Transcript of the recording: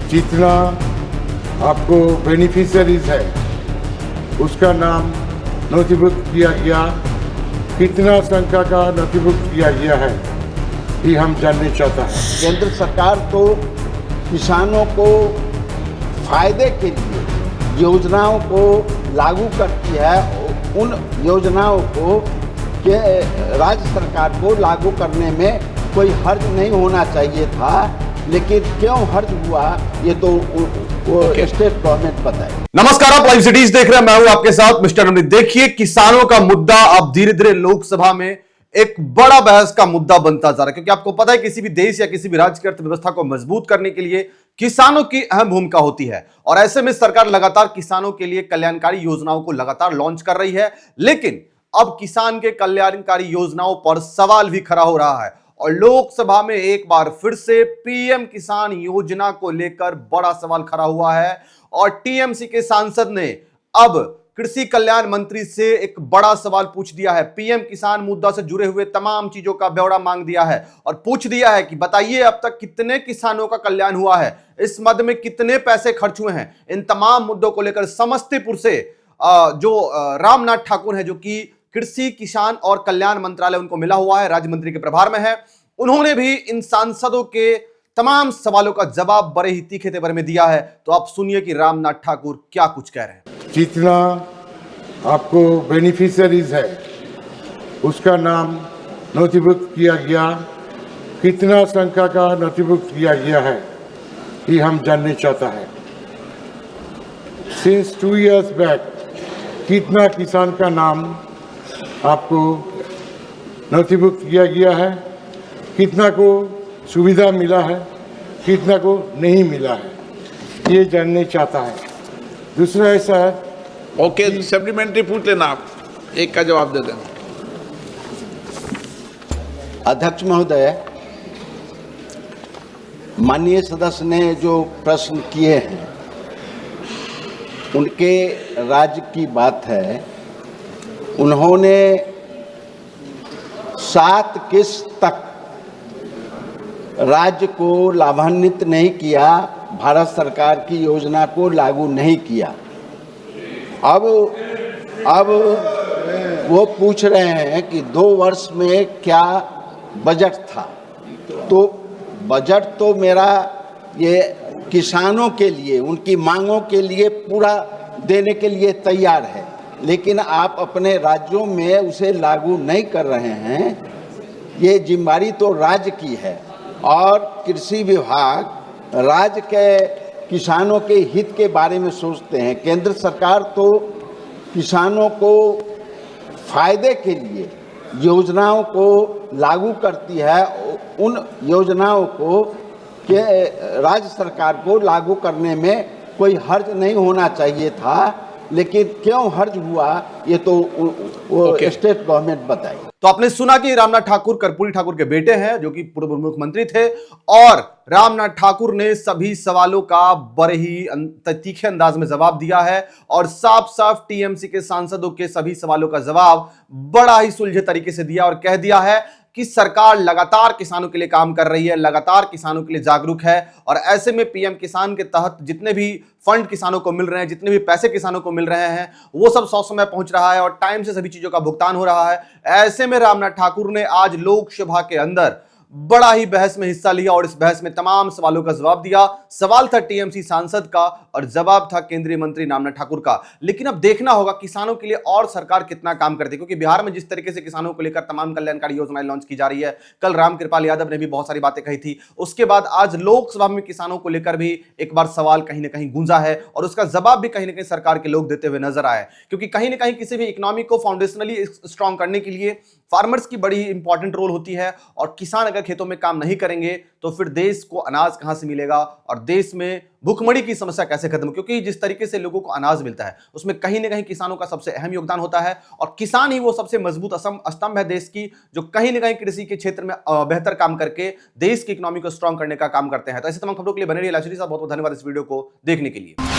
जितना आपको बेनिफिशियरीज है उसका नाम नोटिफिकेट किया गया, कितना संख्या का नोटिफिकेट किया गया है ये हम जानना चाहता है। केंद्र सरकार तो किसानों को फायदे के लिए योजनाओं को लागू करती है। उन योजनाओं को के राज्य सरकार को लागू करने में कोई हर्ज नहीं होना चाहिए था, लेकिन क्यों हर्ज हुआ ये तो वो स्टेट गवर्नमेंट बताए। नमस्कार, आप लाइव सिटीज देख रहे हैं, मैं हूं आपके साथ मिस्टर अमृत। देखिए, किसानों का मुद्दा अब धीरे धीरे लोकसभा में एक बड़ा बहस का मुद्दा बनता जा रहा है, क्योंकि आपको पता है किसी भी देश या किसी भी राज्य की अर्थव्यवस्था को मजबूत करने के लिए किसानों की अहम भूमिका होती है। और ऐसे में सरकार लगातार किसानों के लिए कल्याणकारी योजनाओं को लगातार लॉन्च कर रही है, लेकिन अब किसान के कल्याणकारी योजनाओं पर सवाल भी खड़ा हो रहा है। और लोकसभा में एक बार फिर से पीएम किसान योजना को लेकर बड़ा सवाल खड़ा हुआ है और टीएमसी के सांसद ने अब कृषि कल्याण मंत्री से एक बड़ा सवाल पूछ दिया है। पीएम किसान मुद्दा से जुड़े हुए तमाम चीजों का ब्यौरा मांग दिया है और पूछ दिया है कि बताइए अब तक कितने किसानों का कल्याण हुआ है, इस मद में कितने पैसे खर्च हुए हैं। इन तमाम मुद्दों को लेकर समस्तीपुर से जो रामनाथ ठाकुर है, जो कि कृषि किसान और कल्याण मंत्रालय उनको मिला हुआ है, राज्य मंत्री के प्रभार में है, उन्होंने भी इन सांसदों के तमाम सवालों का जवाब बड़े ही तीखे तेवर में दिया है। तो आप सुनिए कि रामनाथ ठाकुर क्या कुछ कह रहे हैं। जितना आपको बेनिफिशियरीज है उसका नाम नोटिफिकेट किया गया, कितना संख्या का नोटिफिकेट किया गया है ये हम जानना चाहता है। सिंस 2 years बैक कितना किसान का नाम आपको नोटिफिकेट किया गया है, कितना को सुविधा मिला है, कितना को नहीं मिला है, ये जानना चाहता है। दूसरा ऐसा है, ओके, सप्लीमेंट्री पूछ लेना, आप एक का जवाब दे देना। अध्यक्ष महोदय, माननीय सदस्य ने जो प्रश्न किए हैं उनके राज्य की बात है। उन्होंने 7 किस्त तक राज्य को लाभान्वित नहीं किया, भारत सरकार की योजना को लागू नहीं किया। अब वो पूछ रहे हैं कि 2 वर्ष में क्या बजट था। तो बजट तो मेरा ये किसानों के लिए, उनकी मांगों के लिए पूरा देने के लिए तैयार है, लेकिन आप अपने राज्यों में उसे लागू नहीं कर रहे हैं। ये जिम्मेदारी तो राज्य की है और कृषि विभाग राज्य के किसानों के हित के बारे में सोचते हैं। केंद्र सरकार तो किसानों को फायदे के लिए योजनाओं को लागू करती है। उन योजनाओं को के राज्य सरकार को लागू करने में कोई हर्ज नहीं होना चाहिए था, लेकिन क्यों हर्ज हुआ ये तो वो स्टेट गवर्नमेंट बताए। तो आपने सुना कि रामनाथ ठाकुर कर्पूरी ठाकुर के बेटे हैं, जो कि पूर्व मुख्यमंत्री थे, और रामनाथ ठाकुर ने सभी सवालों का बड़े ही तीखे अंदाज में जवाब दिया है और साफ साफ टीएमसी के सांसदों के सभी सवालों का जवाब बड़ा ही सुलझे तरीके से दिया और कह दिया है कि सरकार लगातार किसानों के लिए काम कर रही है, लगातार किसानों के लिए जागरूक है। और ऐसे में पीएम किसान के तहत जितने भी फंड किसानों को मिल रहे हैं, जितने भी पैसे किसानों को मिल रहे हैं, वो सब समय पहुंच रहा है और टाइम से सभी चीजों का भुगतान हो रहा है। ऐसे में रामनाथ ठाकुर ने आज लोकसभा के अंदर बड़ा ही बहस में हिस्सा लिया और इस बहस में तमाम सवालों का जवाब दिया। सवाल था टीएमसी सांसद का और जवाब था केंद्रीय मंत्री रामनाथ ठाकुर का। लेकिन अब देखना होगा किसानों के लिए और सरकार कितना काम करती है, क्योंकि बिहार में जिस तरीके से किसानों को लेकर तमाम कल्याणकारी योजनाएं लॉन्च की जा रही है, कल रामकृपाल यादव ने भी बहुत सारी बातें कही थी, उसके बाद आज लोकसभा में किसानों को लेकर भी एक बार सवाल कहीं ना कहीं गूंजा है और उसका जवाब भी कहीं ना कहीं सरकार के लोग देते हुए नजर आए। क्योंकि कहीं ना कहीं किसी भी इकोनॉमी को फाउंडेशनली स्ट्रांग करने के लिए फार्मर्स की बड़ी इंपॉर्टेंट रोल होती है और किसान अगर खेतों में काम नहीं करेंगे तो फिर देश को अनाज कहां से मिलेगा और देश में भूखमरी की समस्या कैसे खत्म, क्योंकि जिस तरीके से लोगों को अनाज मिलता है उसमें कहीं ना कहीं किसानों का सबसे अहम योगदान होता है और किसान ही वो सबसे मजबूत स्तंभ है देश की, जो कहीं ना कहीं कृषि के क्षेत्र में बेहतर काम करके देश की इकोनॉमी को स्ट्रांग करने का काम करते हैं। तो ऐसे तमाम खबरों के लिए बने रहिए। बहुत बहुत धन्यवाद इस वीडियो को देखने के लिए।